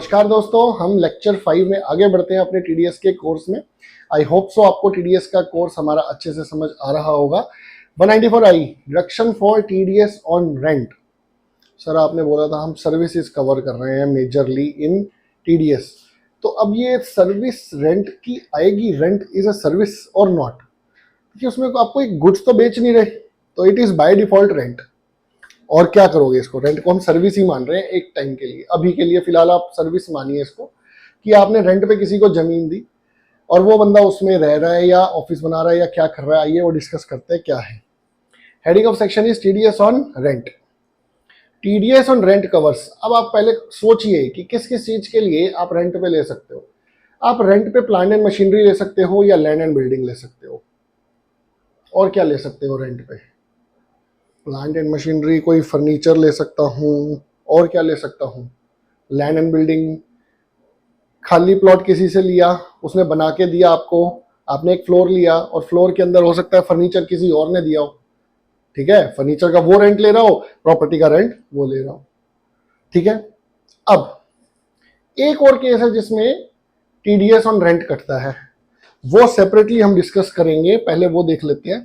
नमस्कार दोस्तों, हम लेक्चर 5 में आगे बढ़ते हैं अपने टीडीएस के कोर्स में। आई होप सो आपको टीडीएस का कोर्स हमारा अच्छे से समझ आ रहा होगा। 194 I deduction for TDS on rent. Sir आपने बोला था हम सर्विसेज कवर कर रहे हैं मेजरली इन टीडीएस, तो अब ये सर्विस रेंट की आएगी। रेंट इज अ सर्विस और नॉट, क्योंकि उसमें आपको एक गुड्स तो बेच नहीं रहे, तो it is by default rent. और क्या करोगे, इसको रेंट को हम सर्विस ही मान रहे हैं एक टाइम के लिए। अभी के लिए फिलहाल आप सर्विस मानिए इसको, कि आपने रेंट पे किसी को जमीन दी और वो बंदा उसमें रह रहा है या ऑफिस बना रहा है या क्या कर रहा है, आइए वो डिस्कस करते हैं क्या है। Heading of section is TDS on rent. TDS on rent covers. अब आप पहले सोचिए कि किस किस चीज के लिए आप रेंट पे ले सकते हो। आप रेंट पे प्लांट एंड मशीनरी ले सकते हो या लैंड एंड बिल्डिंग ले सकते हो। और क्या ले सकते हो रेंट पे? प्लांट एंड मशीनरी, कोई फर्नीचर ले सकता हूँ। और क्या ले सकता हूँ? Land and building. खाली प्लॉट किसी से लिया, उसने बना के दिया आपको, आपने एक फ्लोर लिया और फ्लोर के अंदर हो सकता है फर्नीचर किसी और ने दिया हो। ठीक है, फर्नीचर का वो रेंट ले रहा हो, प्रॉपर्टी का रेंट वो ले रहा हो। ठीक है, अब एक और केस है जिसमें टीडीएस ऑन रेंट कटता है, वो सेपरेटली हम डिस्कस करेंगे। पहले वो देख लेते हैं।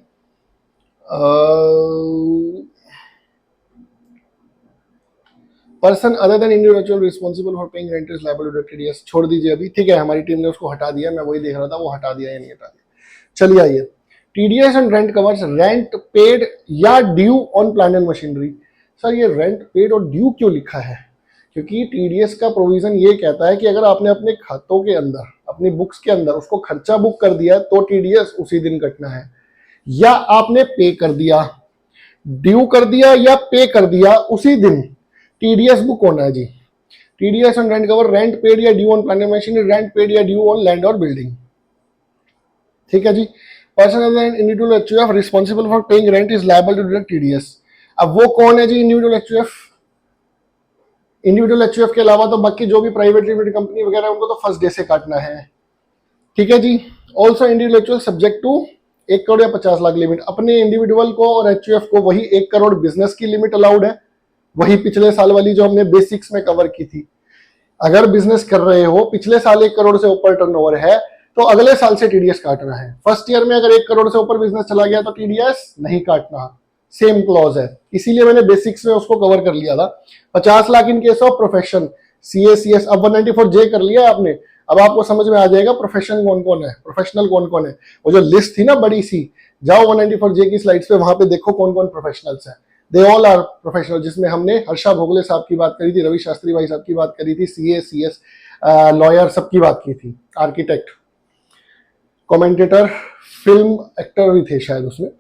Person other than individual responsible for paying rent is liable to TDS. छोड़ दीजिए अभी, ठीक है, हमारी टीम ने उसको हटा दिया, मैं वही देख रहा था वो हटा दिया या नहीं हटा दिया। चलिए आइए, TDS and rent covers rent paid या due on plant and machinery. Sir ये रेंट पेड और ड्यू क्यों लिखा है? क्योंकि टीडीएस का प्रोविजन ये कहता है कि अगर आपने अपने खातों के अंदर, अपनी बुक्स के अंदर उसको खर्चा बुक कर दिया तो टीडीएस उसी दिन कटना है, या आपने पे कर दिया, ड्यू कर दिया या पे कर दिया, उसी दिन टीडीएस बुक होना है जी। TDS on rent cover rent paid या due on plant and machinery, rent paid या ड्यू ऑन लैंड और बिल्डिंग। ठीक है जी। Person individual HUF responsible for paying rent is liable to deduct TDS. अब वो कौन है जी इंडिविजुअल एचयूएफ? इंडिविजुअल एचयूएफ के अलावा तो बाकी जो भी प्राइवेट लिमिटेड कंपनी वगैरह है उनको तो फर्स्ट डे से काटना है। ठीक है जी। Also individual HUF subject to 1 crore या 50 लाख लिमिट। अपने इंडिविजुअल को और एचयूएफ को वही 1 करोड़ बिजनेस की लिमिट अलाउड है, वही पिछले साल वाली जो हमने बेसिक्स में कवर की थी। अगर बिजनेस कर रहे हो, पिछले साल 1 करोड़ से ऊपर टर्नओवर है, तो अगले साल से टीडीएस काटना है। फर्स्ट ईयर में अगर 1 करोड़ से ऊपर बिजनेस चला गया तो टीडीएस नहीं काटना, सेम क्लॉज है। इसीलिए मैंने बेसिक्स में उसको कवर कर लिया था। 50 lakh in case of profession, CA CS. अब 194 जे कर लिया आपने, अब आपको समझ में आ जाएगा प्रोफेशन कौन कौन है, प्रोफेशनल कौन कौन है। वो जो लिस्ट थी ना बड़ी सी, जाओ 194 जे की स्लाइड्स पे, वहां पे देखो कौन कौन प्रोफेशनल्स हैं। दे ऑल आर प्रोफेशनल, जिसमें हमने हर्षा भोगले साहब की बात करी थी, रवि शास्त्री भाई साहब की बात करी थी, सीए सीएस लॉयर सबकी बात की थी, आर्किटेक्ट, कमेंटेटर, फिल्म एक्टर भी थे शायद उसमें।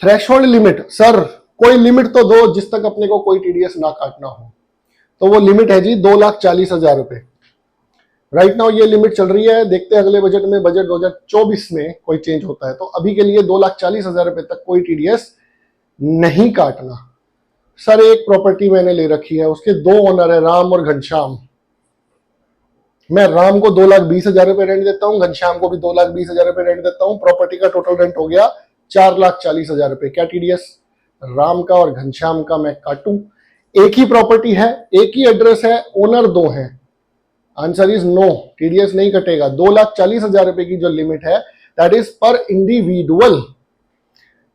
थ्रेशोल्ड लिमिट, सर कोई लिमिट तो दो जिस तक अपने को कोई टीडीएस ना काटना हो। तो वो लिमिट है जी 2,40,000 रुपए। राइट नाउ ये लिमिट चल रही है, देखते हैं अगले बजट में, बजट 2024 में कोई चेंज होता है तो अभी के लिए 2,40,000 रुपए तक कोई टीडीएस नहीं काटना। सर एक प्रॉपर्टी मैंने ले रखी है, उसके 2 ओनर है, राम और घनश्याम। मैं राम को 2,20,000 रुपए रेंट देता हूँ, घनश्याम को भी 2,20,000 रुपए रेंट देता हूँ। प्रॉपर्टी का टोटल रेंट हो गया 4,40,000 रुपए। क्या टीडीएस राम का और घनश्याम का मैं काटूं? एक ही प्रॉपर्टी है, एक ही एड्रेस है, ओनर 2 हैं। आंसर इज नो, टीडीएस नहीं कटेगा। 2,40,000 रुपए की जो लिमिट है दैट इज पर इंडिविजुअल।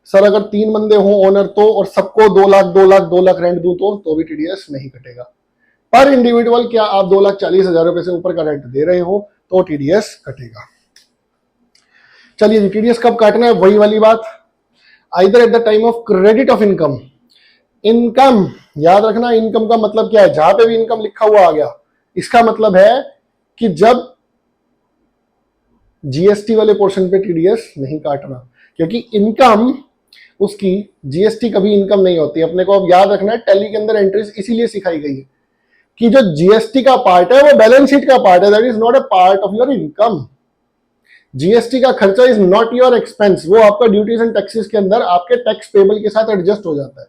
सर अगर 3 बंदे हो ओनर तो, और सबको 2 लाख 2 लाख 2 लाख रेंट दूं तो भी टीडीएस नहीं कटेगा। पर इंडिविजुअल क्या आप 2,40,000 रुपए से ऊपर का रेंट दे रहे हो तो टीडीएस कटेगा। चलिए जी, टीडीएस कब काटना है, वही वाली बात। Either at the time of credit of income. Income याद रखना, इनकम का मतलब क्या है? जहां पे भी इनकम लिखा हुआ आ गया, इसका मतलब है कि जब जीएसटी वाले पोर्शन पे टीडीएस नहीं काटना, क्योंकि इनकम उसकी जीएसटी कभी इनकम नहीं होती। अपने को अब याद रखना है, टैली के अंदर एंट्रीज इसीलिए सिखाई गई है कि जो जीएसटी का पार्ट है वो बैलेंस शीट का पार्ट है, that is not a part of your income. GST का खर्चा इज नॉट योर एक्सपेंस, वो आपका ड्यूटीज एंड टैक्सेस के अंदर आपके टैक्स पेबल के साथ एडजस्ट हो जाता है।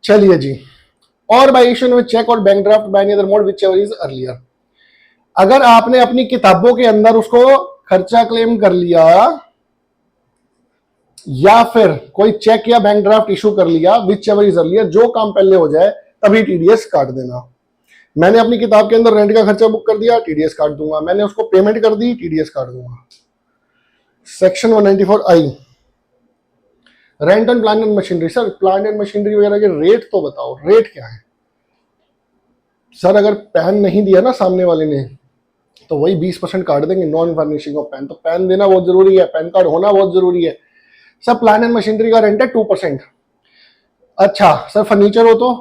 चलिए जी, और बाय इशू में चेक और bank draft by any other mode whichever is earlier. अगर आपने अपनी किताबों के अंदर उसको खर्चा क्लेम कर लिया या फिर कोई चेक या बैंक ड्राफ्ट इशू कर लिया, व्हिचएवर इज अर्लियर, जो काम पहले हो जाए तभी टीडीएस काट देना। मैंने अपनी किताब के अंदर रेंट का खर्चा बुक कर दिया, टीडीएस काट दूंगा। मैंने उसको पेमेंट कर दी, टीडीएस काट दूंगा। Section 194I, rent on plant and machinery. Sir plant and machinery वगैरह के रेट तो बताओ, रेट क्या है सर? अगर पैन नहीं दिया ना सामने वाले ने तो वही 20% काट देंगे, नॉन फर्निशिंग ऑफ पैन। तो पैन देना बहुत जरूरी है, पैन कार्ड होना बहुत जरूरी है। सर प्लांट एंड मशीनरी का रेंट है 2%। अच्छा सर फर्नीचर हो तो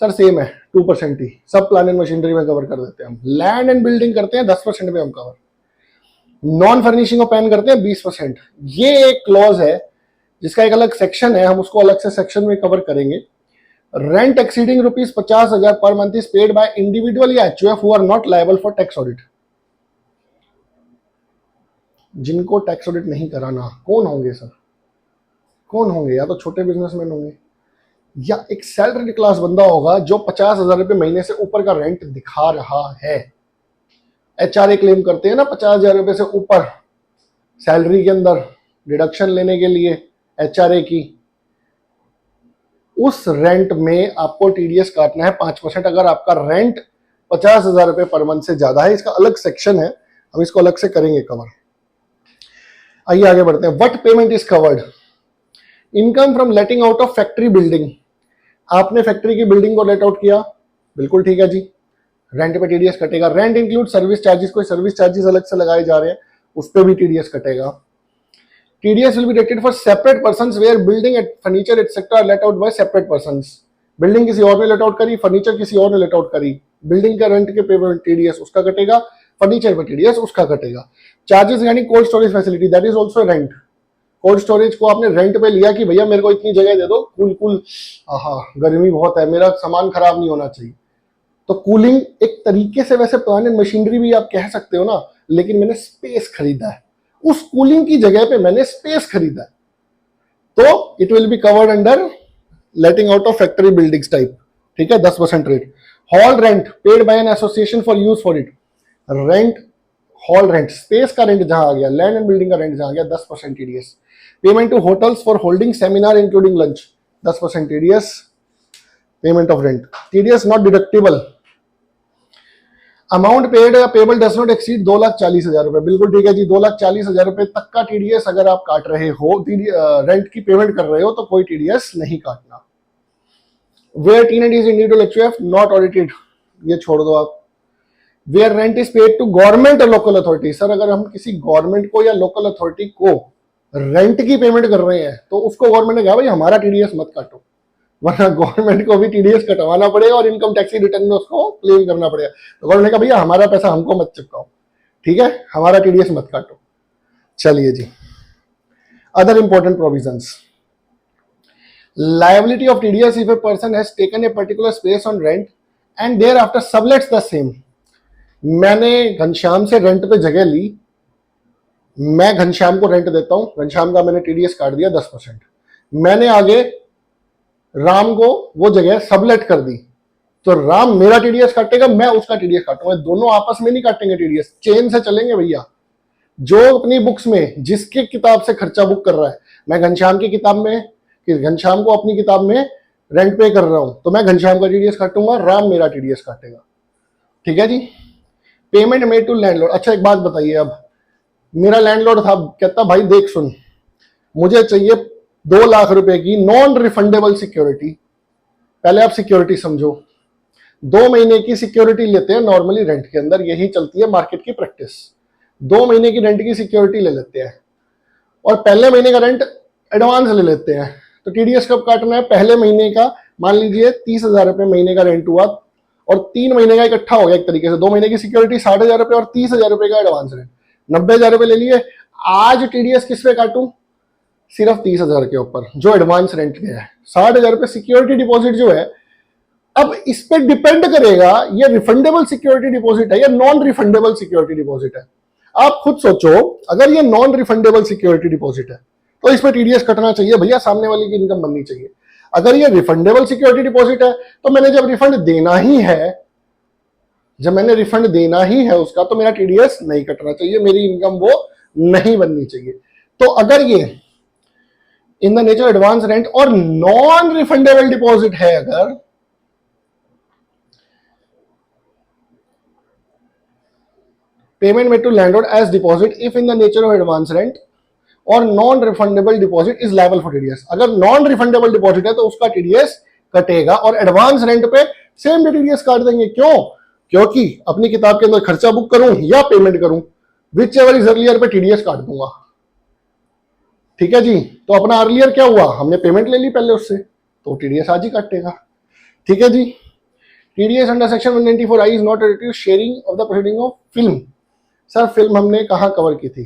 सर सेम है 2% ही, सब प्लांट एंड मशीनरी में कवर कर देते हैं हम। लैंड एंड बिल्डिंग करते हैं 10% में हम cover, non furnishing of pan करते हैं 20%। ये एक क्लॉज है जिसका एक अलग सेक्शन है, हम उसको अलग से सेक्शन में कवर करेंगे। Rent exceeding ₹50,000 per month is paid by individual या HUF who are not liable for tax audit. जिनको टैक्स ऑडिट नहीं कराना कौन होंगे सर? कौन होंगे? या तो छोटे बिजनेसमैन होंगे या एक सैलरी क्लास बंदा होगा जो 50,000 रुपए महीने से ऊपर का रेंट दिखा रहा है। एचआरए क्लेम करते हैं ना 50,000 रुपए से ऊपर सैलरी के अंदर डिडक्शन लेने के लिए एचआरए की, उस रेंट में आपको टीडीएस काटना है 5%। अगर आपका रेंट 50,000 रुपए पर मंथ से ज्यादा है, इसका अलग सेक्शन है, हम इसको अलग से करेंगे कवर। आइए आगे बढ़ते हैं। What payment is covered? Income from letting out of factory building. आपने फैक्ट्री की बिल्डिंग को लेट आउट किया, बिल्कुल ठीक है जी, रेंट पे टीडीएस कटेगा। रेंट इंक्लूड सर्विस चार्जेस, कोई सर्विस चार्जेस अलग से लगाए जा रहे हैं उस पर भी टीडीएस कटेगा। TDS will be deducted for separate persons where building and furniture etcetera let out by separate persons. Building किसी और ने लेट आउट करी, फर्नीचर किसी और ने लेट आउट करी, बिल्डिंग का रेंट के पेमेंट टीडीएस उसका कटेगा, फर्नीचर पर टीडीएस उसका कटेगा। चार्जेस यानी cold storage facility, that is also rent. Cold storage को आपने रेंट पे लिया कि भैया मेरे को इतनी जगह दे दो, कूल गर्मी बहुत है, मेरा सामान खराब नहीं होना चाहिए। तो कूलिंग एक तरीके से वैसे प्लांट एंड मशीनरी भी आप कह सकते हो ना, लेकिन मैंने स्पेस खरीदा है, उस कूलिंग की जगह पे मैंने स्पेस खरीदा है, तो it will be covered under letting out of factory buildings type. ठीक है, 10% rate. Hall rent paid by an association for use for it. Rent, hall rent, space का रेंट जहां आ गया, लैंड एंड बिल्डिंग का रेंट जहां आ गया, 10% TDS. Payment to hotels for holding seminar including lunch, 10% TDS. Payment of rent, TDS not deductible. Amount paid payable does not exceed 2,40,000 रुपए, बिल्कुल ठीक है जी, 2,40,000 रुपए तक का टीडीएस अगर आप काट रहे हो, रेंट की पेमेंट कर रहे हो, तो कोई टीडीएस नहीं काटना। Where tenant is individual HUF not audited, ये छोड़ दो आप। Where rent is paid to government और लोकल अथॉरिटी, सर अगर हम किसी गवर्नमेंट को या लोकल अथॉरिटी को रेंट की पेमेंट कर रहे हैं तो उसको गवर्नमेंट ने कहा भाई हमारा टीडीएस मत काटो, वरना गवर्नमेंट को भी टीडीएस कटवाना पड़ेगा और इनकम टैक्स रिटर्न में उसको क्लेम करना पड़ेगा। तो गवर्नमेंट ने कहा भैया हमारा पैसा हमको मत चिपकाओ, ठीक है, हमारा टीडीएस मत काटो। चलिए जी, other important provisions. Liability of TDS if a person has taken a particular space on rent and thereafter sublets the same. मैंने घनश्याम से रेंट पे जगह ली, मैं घनश्याम को रेंट देता हूं, घनश्याम का मैंने टीडीएस काट दिया 10%। मैंने आगे राम को वो जगह सबलेट कर दी, तो राम मेरा टीडीएस काटेगा, मैं उसका टीडीएस काटूंगा। दोनों आपस में नहीं काटेंगे टीडीएस, चेन से चलेंगे भैया। जो अपनी बुक्स में जिसके किताब से खर्चा बुक कर रहा है, मैं घनश्याम की किताब में, घनश्याम को अपनी किताब में रेंट पे कर रहा हूं, तो मैं घनश्याम का टीडीएस काटूंगा, राम मेरा टीडीएस काटेगा। ठीक है जी। Payment made to landlord. अच्छा एक बात बताइए, अब मेरा लैंडलॉर्ड था, कहता भाई देख सुन, मुझे चाहिए 2 लाख रुपए की नॉन रिफंडेबल सिक्योरिटी। पहले आप सिक्योरिटी समझो, 2 महीने की सिक्योरिटी लेते हैं नॉर्मली रेंट के अंदर, यही चलती है मार्केट की प्रैक्टिस। 2 महीने की रेंट की सिक्योरिटी ले लेते हैं और पहले महीने का रेंट एडवांस ले लेते हैं। तो टीडीएस कब काटना है? पहले महीने का, मान लीजिए 30,000 रुपए महीने का रेंट हुआ और 3 महीने का इकट्ठा हो गया एक तरीके से, 2 महीने की सिक्योरिटी 60,000 रुपए और 30,000 रुपए का एडवांस रेंट, 90,000 रुपए ले लिए। आज टीडीएस किस पे काटूं? सिर्फ 30,000 के ऊपर जो एडवांस रेंट गया है। 60,000 रुपए सिक्योरिटी डिपॉजिट जो है, अब इस पे डिपेंड करेगा ये रिफंडेबल सिक्योरिटी डिपॉजिट है या नॉन रिफंडेबल सिक्योरिटी डिपॉजिट है। आप खुद सोचो, अगर ये नॉन रिफंडेबल सिक्योरिटी डिपॉजिट है तो इस पे टीडीएस कटना चाहिए भैया, सामने वाले की इनकम बननी चाहिए। अगर ये रिफंडेबल सिक्योरिटी डिपॉजिट है तो मैंने जब रिफंड देना ही है, जब मैंने रिफंड देना ही है उसका, तो मेरा टीडीएस नहीं कटना चाहिए, मेरी इनकम वो नहीं बननी चाहिए। तो अगर ये in the nature advance rent और नॉन रिफंडेबल डिपॉजिट है, अगर payment made to landlord as deposit if in the nature of advance rent और non refundable deposit is liable for TDS. अगर नॉन रिफंडेबल डिपॉजिट है तो उसका TDS कटेगा, और एडवांस रेंट पे सेम डे टीडीएस काट देंगे। क्यों? क्योंकि अपनी किताब के अंदर खर्चा बुक करूं या पेमेंट करूं, विच एवर इज अर्लियर पे टीडीएस काट दूंगा। ठीक है जी। तो अपना अर्लियर क्या हुआ, हमने पेमेंट ले ली पहले उससे, तो टीडीएस आज ही काटेगा। ठीक है जी। TDS under section 194I is not related to sharing of the proceeding of film. Sir film हमने कहां कवर की थी,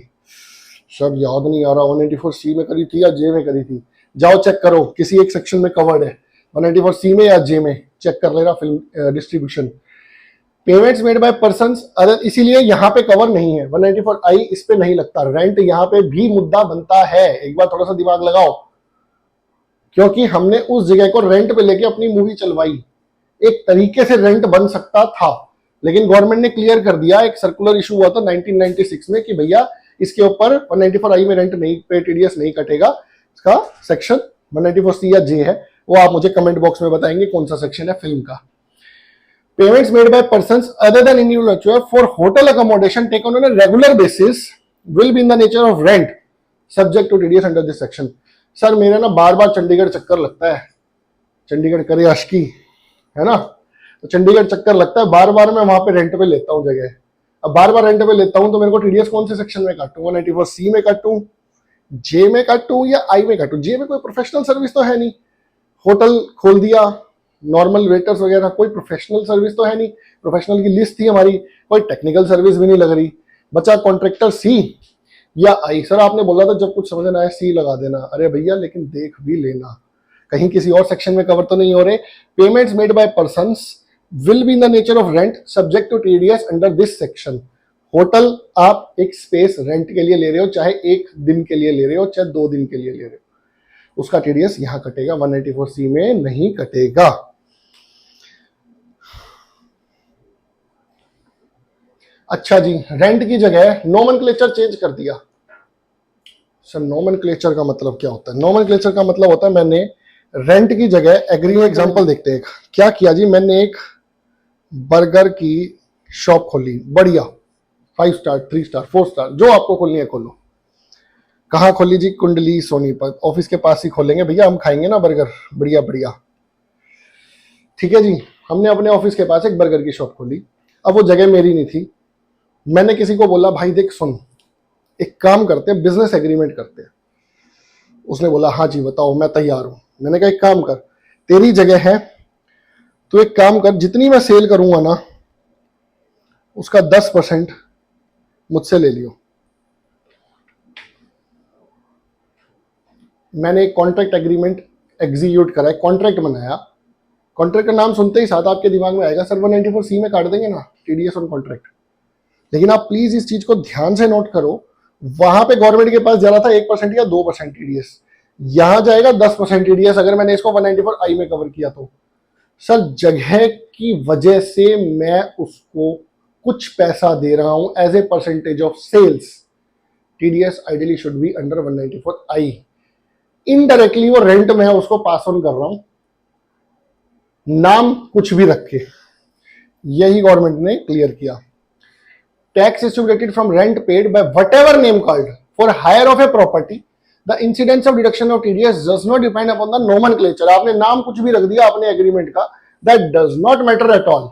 सब याद नहीं आ रहा। 194C में करी थी या जे में करी थी, जाओ चेक करो, किसी एक सेक्शन में कवर्ड है, 194C में या जे में, चेक कर लेना film distribution. Payments made by persons other, इसीलिए यहां पे कवर नहीं है, 194I इस पे नहीं लगता। रेंट यहां पे भी मुद्दा बनता है, एक बार थोड़ा सा दिमाग लगाओ, क्योंकि हमने उस जगह को रेंट पे लेके अपनी मूवी चलवाई। एक तरीके से रेंट बन सकता था, लेकिन गवर्नमेंट ने क्लियर कर दिया, एक सर्कुलर इशू हुआ था 1996 में कि भैया इसके ऊपर 194I में रेंट नहीं पे टीडीएस नहीं कटेगा। इसका सेक्शन 194C या जे है, वो आप मुझे कमेंट बॉक्स में बताएंगे कौन सा सेक्शन है फिल्म का। Payments made by persons other than individual for hotel accommodation taken on a regular basis will be in the nature of rent subject to TDS under this section. Sir मेरा ना बार बार चंडीगढ़ चक्कर लगता है, चंडीगढ़ करे आशिकी है ना, तो चंडीगढ़ चक्कर लगता है, बार बार मैं वहां पे रेंट पे लेता हूँ जगह। अब बार बार रेंट पे लेता हूं तो मेरे को टीडीएस कौन से सेक्शन में काटूं, 194C में काटूं, जे में काटूं या आई में काटूं। जे में कोई प्रोफेशनल सर्विस तो है नहीं, होटल खोल दिया, नॉर्मल वेटर्स वगैरह, कोई प्रोफेशनल सर्विस तो है नहीं। प्रोफेशनल की लिस्ट थी हमारी, कोई टेक्निकल सर्विस भी नहीं लग रही। बचा कॉन्ट्रैक्टर सी या आई। सर आपने बोला था जब कुछ समझ ना आए सी लगा देना। अरे भैया लेकिन देख भी लेना कहीं किसी और सेक्शन में कवर तो नहीं हो रहे। Payments made by persons will be in the nature of rent subject to TDS under this section। Hotel आप एक स्पेस रेंट के लिए ले रहे हो, चाहे एक दिन के लिए ले रहे हो, चाहे 2 दिन के लिए ले रहे हो, उसका टीडीएस यहां कटेगा, 194C में नहीं कटेगा। अच्छा जी, रेंट की जगह नोमेनक्लेचर चेंज कर दिया। सर नोमेनक्लेचर का मतलब क्या होता है? नोमेनक्लेचर का मतलब होता है मैंने रेंट की जगह एग्रीमेंट, एग्जांपल देखते हैं। क्या किया जी, मैंने एक बर्गर की शॉप खोली, बढ़िया, 5 स्टार 3 स्टार 4 स्टार जो आपको खोलनी है खोलो। कहाँ खोली जी? कुंडली सोनीपत, ऑफिस के पास ही खोलेंगे भैया, हम खाएंगे ना बर्गर, बढ़िया बढ़िया। ठीक है जी, हमने अपने ऑफिस के पास एक बर्गर की शॉप खोली। अब वो जगह मेरी नहीं थी, मैंने किसी को बोला भाई देख सुन, एक काम करते हैं, बिजनेस एग्रीमेंट करते हैं। उसने बोला हाँ जी बताओ, मैं तैयार हूं। मैंने कहा एक काम कर, तेरी जगह है, तो एक काम कर, जितनी मैं सेल करूंगा ना उसका 10% मुझसे ले लियो। मैंने एक कॉन्ट्रैक्ट एग्रीमेंट एग्जीक्यूट करा, कॉन्ट्रैक्ट बनाया। कॉन्ट्रैक्ट का नाम सुनते ही साथ आपके दिमाग में आएगा सर 194C में काट देंगे ना टीडीएस ऑन कॉन्ट्रैक्ट। लेकिन आप प्लीज इस चीज को ध्यान से नोट करो, वहां पे गवर्नमेंट के पास जा रहा था 1% या 2% टीडीएस, यहां जाएगा 10% टीडीएस अगर मैंने इसको 194I में कवर किया तो। सर जगह की वजह से मैं उसको कुछ पैसा दे रहा हूं as a percentage of sales. TDS ideally should be under 194I। Indirectly वो रेंट में उसको पास ऑन कर रहा हूं, नाम कुछ भी रख के। यही गवर्नमेंट ने क्लियर किया। Tax is to from rent paid by whatever name called for hire of a property, the incidence of deduction of TDS does not depend upon the nomenclature. आपने नाम कुछ भी रख दिया अपने एग्रीमेंट का, that does not matter at all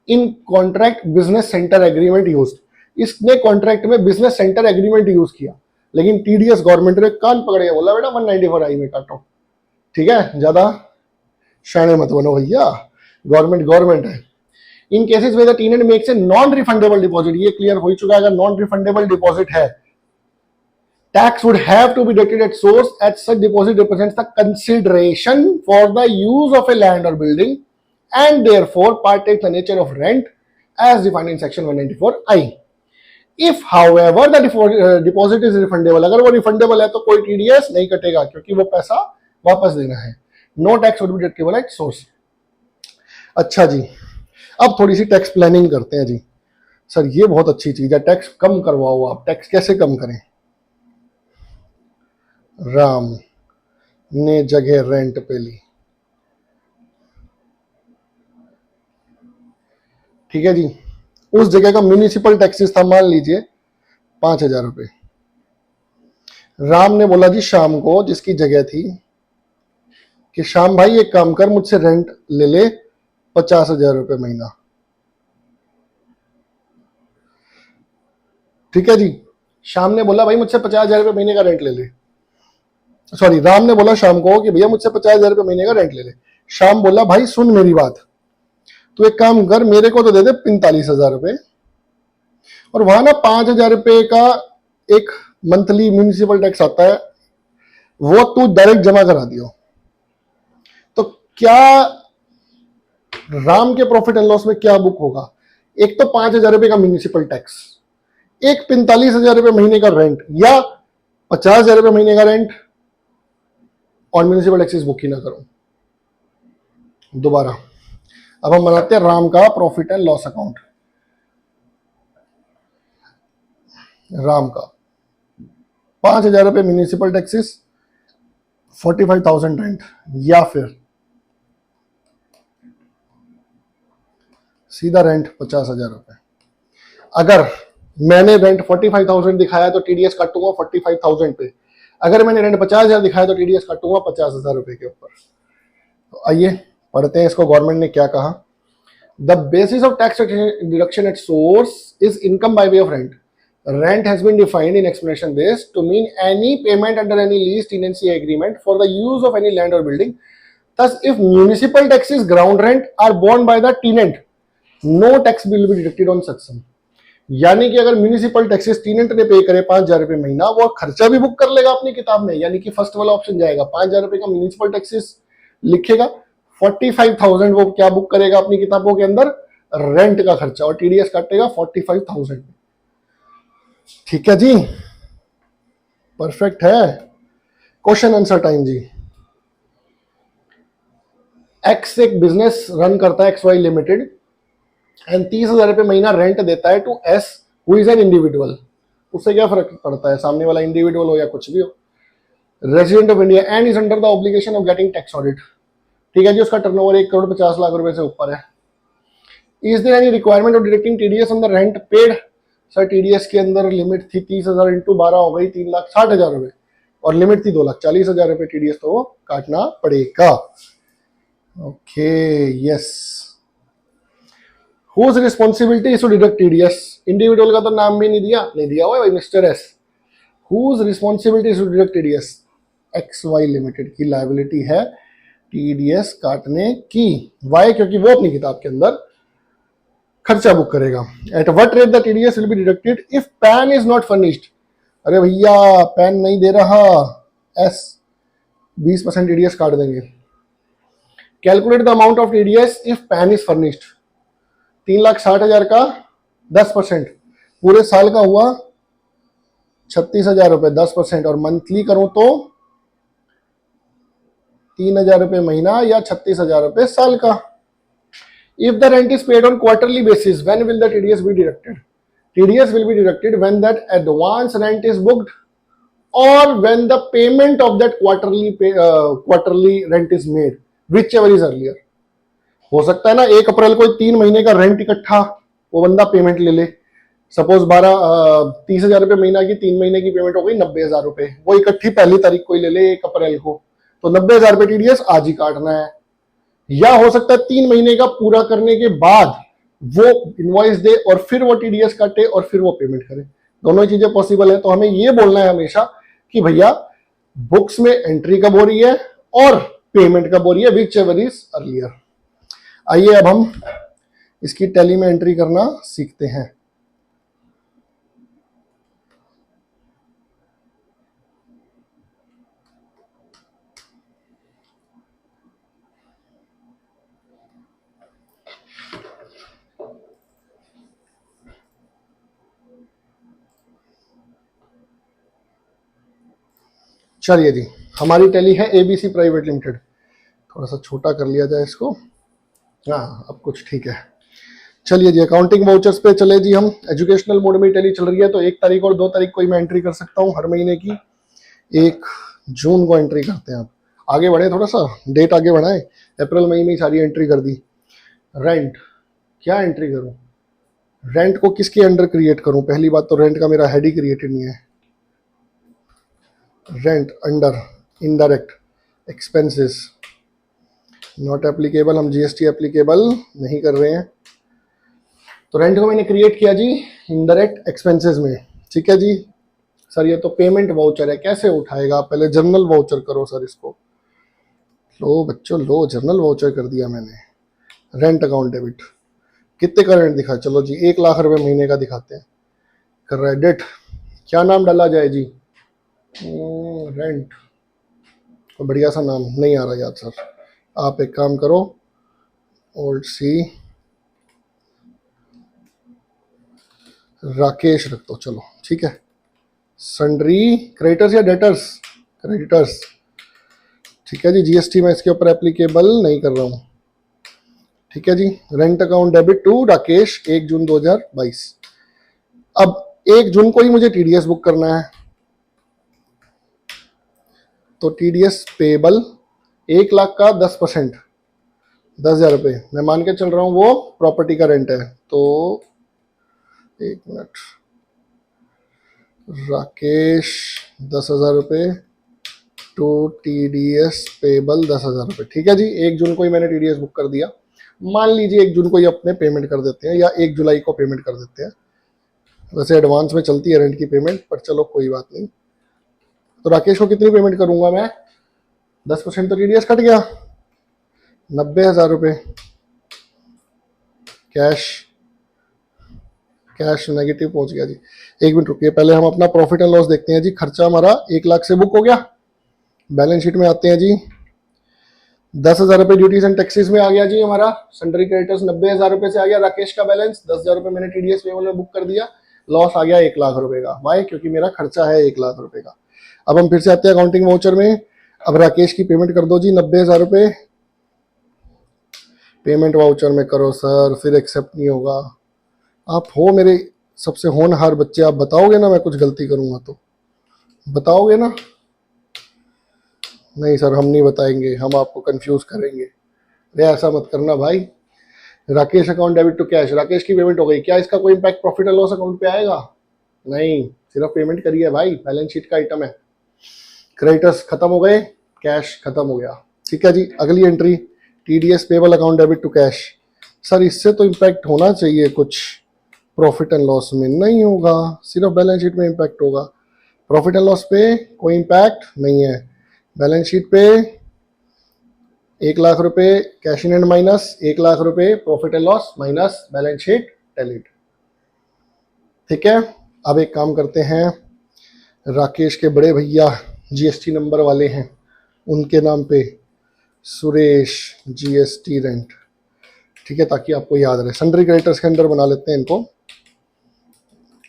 in contract business centre agreement used. इसने contract में बिजनेस सेंटर एग्रीमेंट यूज किया, लेकिन टीडीएस गवर्नमेंट ने कान पकड़े बोला बेटा 194I में काटो। ठीक है, ज्यादा शाणे मत बनो भैया, गवर्नमेंट गवर्नमेंट है। इन केसेस में the tenant makes a non refundable deposit, ये क्लियर हो चुका है, अगर नॉन रिफंडेबल डिपॉजिट है, tax would have to be deducted at source as such deposit represents the consideration for the use of a land or building and therefore partakes the nature of rent as defined in section 194I। If however the deposit is refundable, अगर वो refundable है तो कोई TDS नहीं कटेगा क्योंकि वो पैसा वापस देना है। No tax would be deductible at source। अच्छा जी, अब थोड़ी सी टैक्स प्लानिंग करते हैं जी। सर ये बहुत अच्छी चीज है, टैक्स कम करवाओ आप। टैक्स कैसे कम करें? राम ने जगह रेंट पे ली, ठीक है जी, उस जगह का म्यूनिसिपल टैक्सेस था मान लीजिए 5,000 रुपये। राम ने बोला जी शाम को, जिसकी जगह थी, कि शाम भाई एक काम कर, मुझसे रेंट ले ले 50,000 रुपये महीना। ठीक है जी, शाम ने बोला भाई मुझसे 50,000 रुपये महीने का रेंट ले ले। सॉरी, राम ने बोला शाम को कि भैया मुझसे 50,000 रुपये महीने का रेंट ले ले। शाम बोला भाई सुन मेरी बात, तू एक काम कर, मेरे को तो दे दे 45,000 रुपये, और वहां ना 5,000 रुपये का एक मंथली म्यूनिसिपल टैक्स आता है, वो तू डायरेक्ट जमा करा दियो। तो क्या राम के प्रॉफिट एंड लॉस में क्या बुक होगा? एक तो 5,000 रुपये का म्यूनिसिपल टैक्स, एक 45,000 रुपये महीने का रेंट, या 50,000 रुपये महीने का रेंट और म्यूनिसिपल टैक्सेस बुक ही ना करो। दोबारा अब हम बनाते हैं राम का profit and loss account. Ram का 5,000 रुपये म्यूनिसिपल टैक्सेस, 45,000 रेंट, या फिर सीधा रेंट 50,000 रुपये। अगर मैंने रेंट 45,000 दिखाया तो टीडीएस काटूंगा 45,000 पे, अगर मैंने रेंट 50,000 दिखाया तो टीडीएस काटूंगा 50,000 रुपए के ऊपर। तो आइए पढ़ते हैं इसको। गवर्नमेंट ने क्या कहा? The basis of tax deduction at source is income by way of rent. Rent has been defined in explanation this to mean any payment under any lease tenancy agreement for the use of any land or building. Thus, if municipal taxes, ground rent are borne by the tenant, no tax will be deducted on such sum. यानी कि अगर municipal taxes tenant ने पे करे 5,000 रुपये महीना, वो खर्चा भी बुक कर लेगा अपनी किताब में, यानी कि फर्स्ट वाला ऑप्शन जाएगा। 5,000 रुपये का म्यूनिसिपल टैक्सेस लिखेगा, 45,000 वो क्या बुक करेगा अपनी किताबों के अंदर? रेंट का खर्चा, और टीडीएस काटेगा 45,000। ठीक है जी, परफेक्ट है। क्वेश्चन आंसर टाइम जी। एक्स एक बिजनेस रन करता है, एक्स वाई लिमिटेड, एंड 30,000 रुपये महीना रेंट देता है to S who is an individual. उससे क्या फर्क पड़ता है, सामने वाला इंडिविजुअल हो या कुछ भी हो, resident of India, and is under the obligation of getting tax audit. ठीक है जी, उसका टर्नओवर 1,50,00,000 रुपए से ऊपर है। Is there any requirement of deducting TDS on the rent paid? Sir TDS के अंदर लिमिट थी 30,000 इंटू 12 हो गई 3,60,000 रुपए, और लिमिट थी 2,40,000 रुपए टीडीएस, तो वो काटना पड़ेगा। Okay yes. Whose responsibility is to deduct TDS? Individual का तो नाम भी नहीं दिया हुआ है भाई, mister S. Whose responsibility is to deduct TDS? XY limited की लायबिलिटी है TDS काटने की। वाई? क्योंकि वो अपनी किताब के अंदर खर्चा बुक करेगा। At what rate the TDS will be deducted if PAN is not furnished? अरे भैया पैन नहीं दे रहा, एस 20% TDS काट देंगे। Calculate the amount of TDS if PAN is furnished. 3,60,000 का 10%, पूरे साल का हुआ 36,000 रुपए, 10%, और मंथली करूं तो 3,000 रुपए महीना या 36,000 रुपए साल का। If the rent is paid on quarterly basis, when will the TDS be deducted? TDS will be deducted when that advance rent is booked और when the payment of that quarterly rent is made, whichever is earlier. हो सकता है ना 1 अप्रैल को 3 महीने का rent इकट्ठा वो बंदा पेमेंट ले ले। सपोज 30,000 रुपये महीना की 3 महीने की पेमेंट हो गई 90,000 रुपए, वो इकट्ठी पहली तारीख को ही ले ले 1 अप्रैल को, तो 90,000 रुपये टीडीएस आज ही काटना है। या हो सकता है 3 महीने का पूरा करने के बाद वो इनवॉइस दे और फिर वो टीडीएस काटे और फिर वो पेमेंट करे। दोनों चीजें पॉसिबल है। तो हमें ये बोलना है हमेशा कि भैया बुक्स में एंट्री कब हो रही है और पेमेंट कब हो रही है, विच एवर इज अर्लियर। आइए अब हम इसकी टैली में एंट्री करना सीखते हैं। चलिए जी, हमारी टैली है एबीसी प्राइवेट लिमिटेड। थोड़ा सा छोटा कर लिया जाए इसको, हाँ अब कुछ ठीक है। चलिए जी, अकाउंटिंग वाउचर्स पे चले जी। हम एजुकेशनल मोड में टैली चल रही है, तो 1 तारीख और 2 तारीख को ही मैं एंट्री कर सकता हूँ हर महीने की। 1 जून को एंट्री करते हैं। आप आगे बढ़े, थोड़ा सा डेट आगे बढ़ाएं। अप्रैल मई में ही सारी एंट्री कर दी। रेंट क्या एंट्री करूँ? रेंट को किसके अंडर क्रिएट करूं? पहली बात तो रेंट का मेरा हेड ही क्रिएटेड नहीं है। Rent under indirect expenses not applicable, हम जीएसटी एप्लीकेबल नहीं कर रहे हैं। तो रेंट को मैंने क्रिएट किया जी इनडायरेक्ट एक्सपेंसेस में। ठीक है जी। सर ये तो पेमेंट वाउचर है, कैसे उठाएगा? पहले जर्नल वाउचर करो सर इसको। लो बच्चों लो, जर्नल वाउचर कर दिया मैंने। रेंट अकाउंट डेबिट, कितने का रेंट दिखा? चलो जी 1,00,000 रुपए महीने का दिखाते हैं। क्रेडिट, क्या नाम डाला जाए जी? रेंट, कोई बढ़िया सा नाम नहीं आ रहा याद सर। आप एक काम करो, ओल्ड सी राकेश रख दो, चलो ठीक है। सन्ड्री क्रेडिटर्स या डेटर्स? क्रेडिटर्स। ठीक है जी, जीएसटी में इसके ऊपर एप्लीकेबल नहीं कर रहा हूँ। ठीक है जी। Rent account debit to Rakesh 1 June 2022। अब 1 जून को ही मुझे टीडीएस बुक करना है, तो टीडीएस पेबल 1,00,000 का 10%, 10,000 रुपये मैं मान के चल रहा हूँ वो प्रॉपर्टी का रेंट है। तो 1 मिनट, राकेश 10,000 रुपये टू टीडीएस पेबल 10,000 रुपये। ठीक है जी। 1 जून को ही मैंने टीडीएस बुक कर दिया। मान लीजिए 1 जून को ही अपने पेमेंट कर देते हैं, या 1 जुलाई को पेमेंट कर देते हैं। वैसे एडवांस में चलती है रेंट की पेमेंट, पर चलो कोई बात नहीं। तो राकेश को कितनी पेमेंट करूंगा मैं? 10% तो टीडीएस कट गया, 90,000 रुपये कैश। कैश नेगेटिव पहुंच गया जी। 1 मिनट रुकिए, पहले हम अपना प्रॉफिट एंड लॉस देखते हैं जी। खर्चा हमारा 1,00,000 से बुक हो गया। बैलेंस शीट में आते हैं जी। 10,000 रुपये ड्यूटीज एंड टैक्सेस में आ गया जी हमारा। सन्ड्री क्रेडिटर्स 90,000 रुपये से आ गया राकेश का बैलेंस। 10,000 रुपये मैंने टीडीएस पेबल में बुक कर दिया। लॉस आ गया 1,00,000 रुपये का। वाई? क्योंकि मेरा खर्चा है 1,00,000 रुपये का। अब हम फिर से आते हैं अकाउंटिंग वाउचर में। अब राकेश की पेमेंट कर दो जी 90,000 रुपये। पेमेंट वाउचर में करो सर, फिर एक्सेप्ट नहीं होगा। आप हो मेरे सबसे होनहार बच्चे, आप बताओगे ना मैं कुछ गलती करूंगा तो? बताओगे ना? नहीं सर हम नहीं बताएंगे, हम आपको कंफ्यूज करेंगे। अरे ऐसा मत करना भाई। Rakesh account debit to cash, Rakesh की पेमेंट हो गई। क्या इसका कोई impact profit and loss account पे आएगा? नहीं, सिर्फ पेमेंट करिए भाई, बैलेंस शीट का आइटम है। क्रेडिटर्स खत्म हो गए, कैश खत्म हो गया। ठीक है जी। अगली entry TDS payable account debit to cash. Sir इससे तो इम्पैक्ट होना चाहिए कुछ, प्रॉफिट एंड लॉस में नहीं होगा, सिर्फ बैलेंस शीट में इम्पैक्ट होगा। प्रॉफिट एंड लॉस पे कोई इम्पैक्ट नहीं है। बैलेंस शीट पे 1,00,000 रुपये कैश इन एंड माइनस 1,00,000 रुपये profit and loss minus balance sheet tallied. ठीक है। अब एक काम करते हैं, राकेश के बड़े भैया जीएसटी नंबर वाले हैं, उनके नाम पे सुरेश जीएसटी रेंट। ठीक है, ताकि आपको याद रहे। सन्ड्री क्रेडिटर्स के अंदर बना लेते हैं इनको।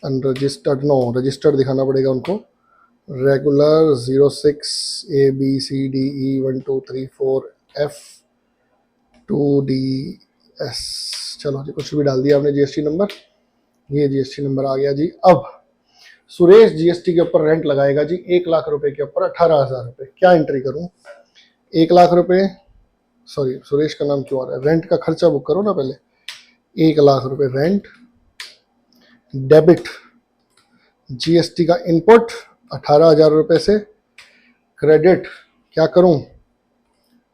अनरजिस्टर्ड, नो रजिस्टर्ड दिखाना पड़ेगा उनको। Regular 06 ABCDE 1 2 3 4 F 2DS। चलो जी कुछ भी डाल दिया हमने जीएसटी नंबर। ये जीएसटी नंबर आ गया जी। अब सुरेश जीएसटी के ऊपर रेंट लगाएगा जी 1,00,000 रुपए के ऊपर 18,000 रुपये। क्या एंट्री करूं? 1,00,000 रुपये, सॉरी सुरेश का नाम क्यों आ रहा है? रेंट का खर्चा बुक करो ना पहले। 1,00,000 रुपये रेंट, डेबिट जीएसटी का इनपुट 18,000 रुपये से, क्रेडिट क्या करूं?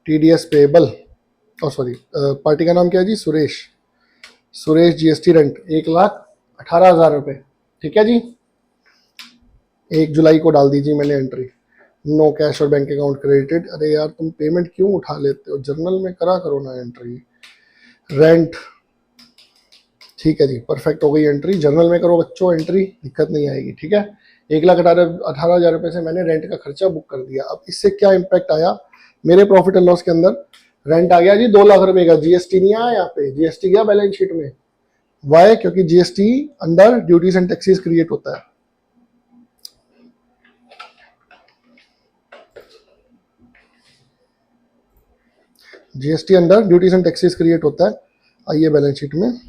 टीडीएस पेबल, और सॉरी पार्टी का नाम क्या है जी? सुरेश। सुरेश जीएसटी रेंट 1,18,000 रुपये। ठीक है जी। 1 जुलाई को डाल दीजिए मैंने एंट्री। नो कैश और बैंक अकाउंट क्रेडिटेड। अरे यार तुम पेमेंट क्यों उठा लेते हो? जर्नल में करा करो ना एंट्री। रेंट, ठीक है जी, परफेक्ट हो गई एंट्री। जर्नल में करो बच्चों एंट्री, दिक्कत नहीं आएगी। ठीक है। 1,18,000 रुपये से मैंने रेंट का खर्चा बुक कर दिया। अब इससे क्या इम्पैक्ट आया मेरे प्रॉफिट एंड लॉस के अंदर? रेंट आ गया जी 2,00,000 रुपये का। जीएसटी नहीं आया यहाँ पे, जीएसटी गया बैलेंस शीट में। वाई? क्योंकि GST under duties and taxes create होता है। GST under duties and taxes create होता है। आइए बैलेंस शीट में।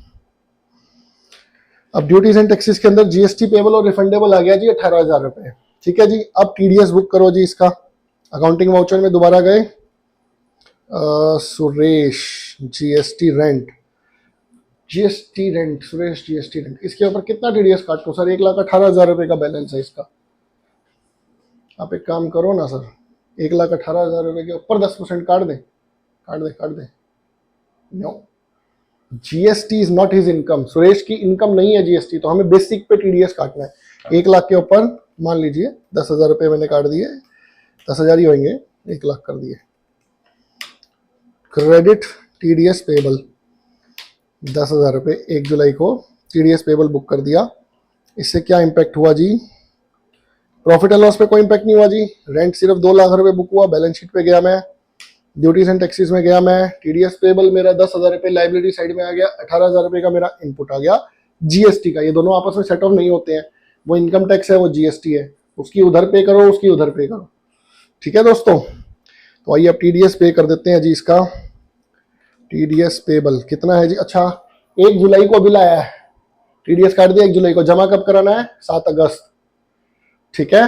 अब ड्यूटीज एंड टैक्सेस के अंदर जीएसटी पेबल और रिफंडेबल आ गया जी 18,000 रुपये। ठीक है जी। अब टीडीएस बुक करो जी इसका। अकाउंटिंग वाउचर में दोबारा गए, Suresh GST rent GST rent, Suresh GST rent, इसके ऊपर कितना टीडीएस काटो सर? 1,18,000 रुपए का बैलेंस है इसका। आप एक काम करो ना सर, 1,18,000 रुपए के ऊपर 10% काट दें, काट दे, काट दे। No, GST is not his income. Suresh की इनकम नहीं है जीएसटी, तो हमें बेसिक पे टीडीएस काटना है। 1 लाख के ऊपर मान लीजिए 10,000 रुपए मैंने काट दिए, 10,000 ही होंगे, 1 लाख कर दिए। क्रेडिट टीडीएस पेबल 10,000 रुपये 1 जुलाई को टीडीएस पेबल बुक कर दिया। इससे क्या इम्पैक्ट हुआ जी? प्रॉफिट एंड लॉस पे कोई इम्पैक्ट नहीं हुआ जी। रेंट सिर्फ 2 लाख रुपए बुक हुआ, बैलेंस शीट पे गया मैं, ड्यूटीज एंड टैक्सेस में गया मैं, टीडीएस पेबल मेरा 10,000 रुपये लाइबिलिटी साइड में आ गया, 18,000 रुपये का मेरा इनपुट आ गया जीएसटी का। ये दोनों आपस में सेट ऑफ नहीं होते हैं, वो इनकम टैक्स है, वो जीएसटी है, उसकी उधर पे करो, उसकी उधर पे करो। ठीक है दोस्तों, तो आइए अब टीडीएस पे कर देते हैं जी। इसका टीडीएस पेबल कितना है जी? अच्छा, 1 जुलाई को बिल आया है, टीडीएस काट दिया 1 जुलाई को। जमा कब कराना है? 7 अगस्त। ठीक है,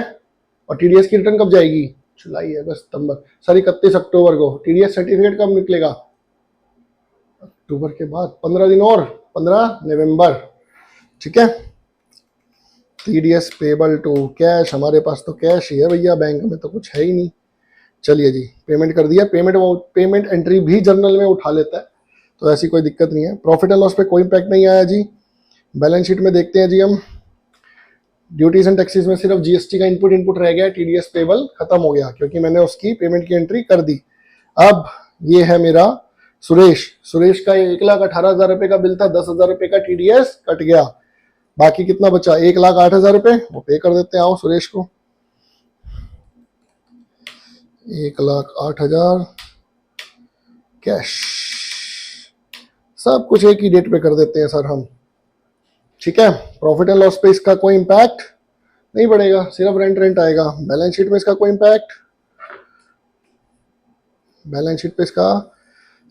और टीडीएस की रिटर्न कब जाएगी? जुलाई, अगस्त, सितंबर, सर 31 अक्टूबर को। टीडीएस सर्टिफिकेट कब निकलेगा? अक्टूबर के बाद 15 दिन और, 15 नवंबर। ठीक है, टीडीएस पेबल टू कैश, हमारे पास तो कैश ही है भैया, बैंक में तो कुछ है ही नहीं। चलिए जी, पेमेंट कर दिया। पेमेंट, वो पेमेंट एंट्री भी जर्नल में उठा लेता है, तो ऐसी कोई दिक्कत नहीं है। प्रॉफिट एंड लॉस पे कोई इम्पैक्ट नहीं आया जी। बैलेंस शीट में देखते हैं जी हम, ड्यूटीज एंड टैक्सेस में सिर्फ जीएसटी का इनपुट रह गया, टीडीएस पेबल खत्म हो गया क्योंकि मैंने उसकी पेमेंट की एंट्री कर दी। अब ये है मेरा सुरेश का 1,18,000 रुपए का बिल था, 10,000 रुपए का टीडीएस कट गया, बाकी कितना बचा? 1,08,000 रुपए, वो पे कर देते हैं। आओ सुरेश को 1,08,000 कैश, सब कुछ एक ही डेट पे कर देते हैं सर हम। ठीक है, प्रॉफिट एंड लॉस पे इसका कोई इम्पैक्ट नहीं पड़ेगा, सिर्फ रेंट आएगा। बैलेंस शीट में इसका कोई इम्पैक्ट, बैलेंस शीट पे इसका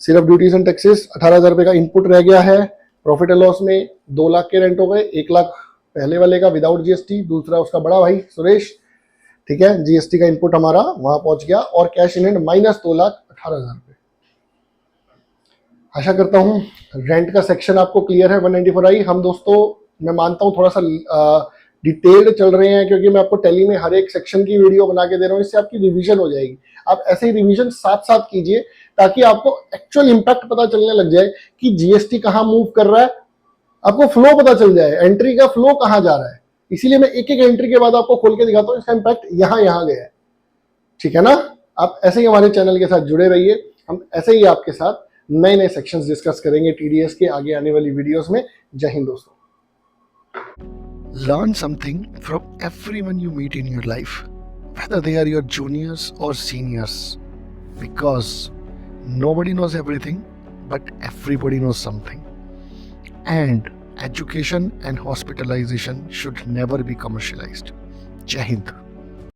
सिर्फ ड्यूटीज एंड टैक्सेस 18,000 रुपए का इनपुट रह गया है। प्रॉफिट एंड लॉस में 2 लाख के रेंट हो गए, 1 लाख पहले वाले का विदाउट जीएसटी, दूसरा उसका बड़ा भाई सुरेश। ठीक है, जीएसटी का इनपुट हमारा वहां पहुंच गया, और कैश इन हैंड माइनस 2,18,000 रुपए। आशा करता हूं रेंट का सेक्शन आपको क्लियर है। 194i हम दोस्तों, मैं मानता हूं थोड़ा सा डिटेल्ड चल रहे हैं, क्योंकि मैं आपको टैली में हर एक सेक्शन की वीडियो बना के दे रहा हूं, इससे आपकी रिवीजन हो जाएगी। आप ऐसे ही रिवीजन साथ साथ कीजिए, ताकि आपको एक्चुअल इंपैक्ट पता चलने लग जाए कि जीएसटी कहां मूव कर रहा है, आपको फ्लो पता चल जाए, एंट्री का फ्लो कहां जा रहा है। इसीलिए मैं एक एक एंट्री के बाद आपको खोल के दिखाता हूं, इसका इंपैक्ट यहां गया है। ठीक है ना? आप ऐसे ही हमारे चैनल के साथ जुड़े रहिए, हम ऐसे ही आपके साथ नए नए सेक्शंस डिस्कस करेंगे टीडीएस के आगे आने वाली वीडियोस में। जय हिंद दोस्तों। Learn something from everyone you meet in your life, whether they are your juniors or seniors, because nobody knows everything, but everybody knows something. And education and hospitalization should never be commercialized. Jai Hind.